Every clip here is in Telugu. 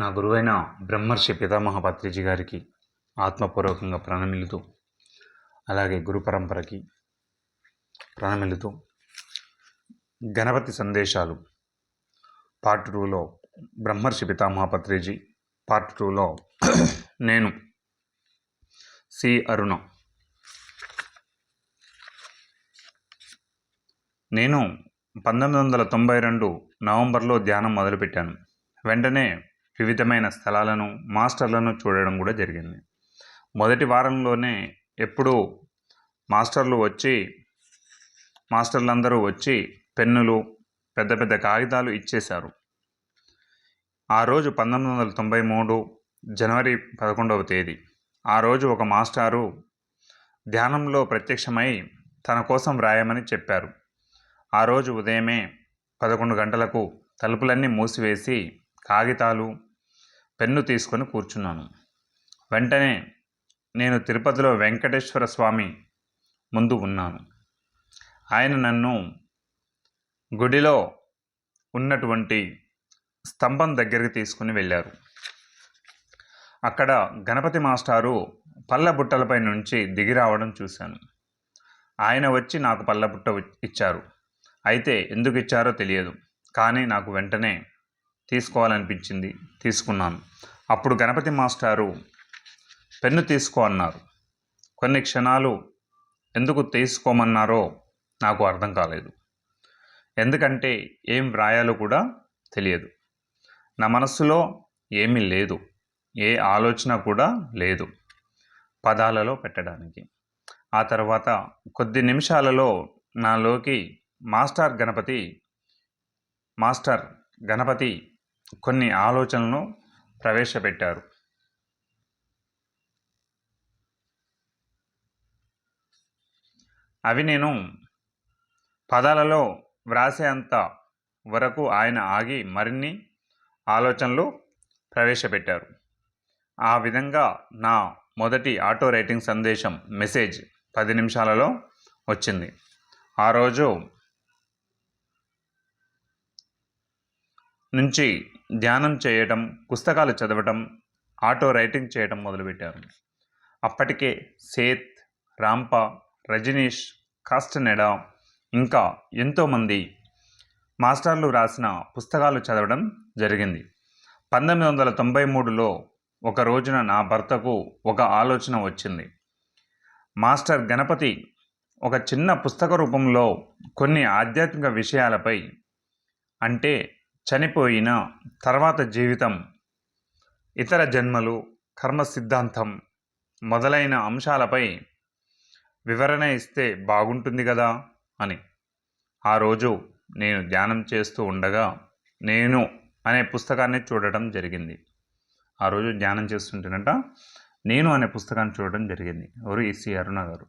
నా గురువైన బ్రహ్మర్షి పితామహ పత్రిజీ గారికి ఆత్మపూర్వకంగా ప్రణమిల్లుతూ, అలాగే గురు పరంపరకి ప్రణమిల్లుతూ, గణపతి సందేశాలు పార్ట్ 2లో బ్రహ్మర్షి పితామహ పత్రిజీ, పార్ట్ 2లో నేను సి అరుణ. నేను 1992 నవంబర్లో ధ్యానం మొదలుపెట్టాను. వెంటనే వివిధమైన స్థలాలను, మాస్టర్లను చూడడం కూడా జరిగింది. మొదటి వారంలోనే ఎప్పుడూ మాస్టర్లందరూ వచ్చి పెన్నులు, పెద్ద పెద్ద కాగితాలు ఇచ్చేశారు. ఆ రోజు 1993 జనవరి 11వ తేదీ. ఆ రోజు ఒక మాస్టారు ధ్యానంలో ప్రత్యక్షమై తన కోసం వ్రాయమని చెప్పారు. ఆ రోజు ఉదయమే 11 గంటలకు తలుపులన్నీ మూసివేసి కాగితాలు, పెన్ను తీసుకొని కూర్చున్నాను. వెంటనే నేను తిరుపతిలో వెంకటేశ్వర స్వామి ముందు ఉన్నాను. ఆయన నన్ను గుడిలో ఉన్నటువంటి స్తంభం దగ్గరికి తీసుకుని వెళ్ళారు. అక్కడ గణపతి మాస్టారు పళ్ళ బుట్టలపై నుంచి దిగి రావడం చూశాను. ఆయన వచ్చి నాకు పళ్ళ బుట్ట ఇచ్చారు. అయితే ఎందుకు ఇచ్చారో తెలియదు, కానీ నాకు వెంటనే తీసుకోవాలనిపించింది, తీసుకున్నాను. అప్పుడు గణపతి మాస్టారు పెన్ను తీసుకో అన్నారు. కొన్ని క్షణాలు ఎందుకు తీసుకోమన్నారో నాకు అర్థం కాలేదు. ఎందుకంటే ఏం వ్రాయాలో కూడా తెలియదు. నా మనస్సులో ఏమీ లేదు, ఏ ఆలోచన కూడా లేదు పదాలలో పెట్టడానికి. ఆ తర్వాత కొద్ది నిమిషాలలో నాలోకి మాస్టర్ గణపతి కొన్ని ఆలోచనలను ప్రవేశపెట్టారు. అవి నేను పదాలలో వ్రాసేంత వరకు ఆయన ఆగి మరిన్ని ఆలోచనలు ప్రవేశపెట్టారు. ఆ విధంగా నా మొదటి ఆటో రైటింగ్ సందేశం, మెసేజ్ 10 నిమిషాలలో వచ్చింది. ఆ రోజు నుంచి ధ్యానం చేయటం, పుస్తకాలు చదవటం, ఆటో రైటింగ్ చేయటం మొదలుపెట్టారు. అప్పటికే సేత్, రాంప, రజనీష్, కాస్టనెడా ఇంకా ఎంతోమంది మాస్టర్లు రాసిన పుస్తకాలు చదవడం జరిగింది. 1993లో ఒక రోజున నా భర్తకు ఒక ఆలోచన వచ్చింది. మాస్టర్ గణపతి ఒక చిన్న పుస్తక రూపంలో కొన్ని ఆధ్యాత్మిక విషయాలపై, అంటే చనిపోయిన తర్వాత జీవితం, ఇతర జన్మలు, కర్మ సిద్ధాంతం మొదలైన అంశాలపై వివరణ ఇస్తే బాగుంటుంది కదా అని. ఆ రోజు నేను ధ్యానం చేస్తూ ఉండగా నేను అనే పుస్తకాన్ని చూడటం జరిగింది. ఆ రోజు ధ్యానం చేస్తుంటేనట నేను అనే పుస్తకాన్ని చూడడం జరిగింది. ఎవరు? సి అరుణ గారు.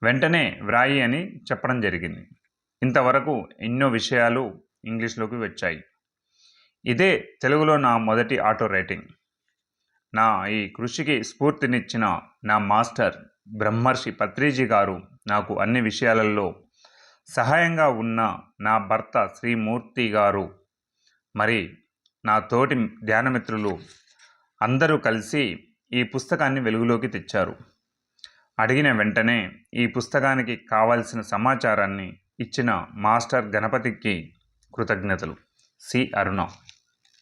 వెంటనే వ్రాయి అని చెప్పడం జరిగింది. ఇంతవరకు ఎన్నో విషయాలు ఇంగ్లీష్లోకి వచ్చాయి. ఇదే తెలుగులో నా మొదటి ఆటో రైటింగ్. నా ఈ కృషికి స్ఫూర్తినిచ్చిన నా మాస్టర్ బ్రహ్మర్షి పత్రిజీ గారు, నాకు అన్ని విషయాలలో సహాయంగా ఉన్న నా భర్త శ్రీమూర్తి గారు, మరి నా తోటి ధ్యానమిత్రులు అందరూ కలిసి ఈ పుస్తకాన్ని వెలుగులోకి తెచ్చారు. అడిగిన వెంటనే ఈ పుస్తకానికి కావాల్సిన సమాచారాన్ని ఇచ్చిన మాస్టర్ గణపతికి కృతజ్ఞతలు. సి అరుణ.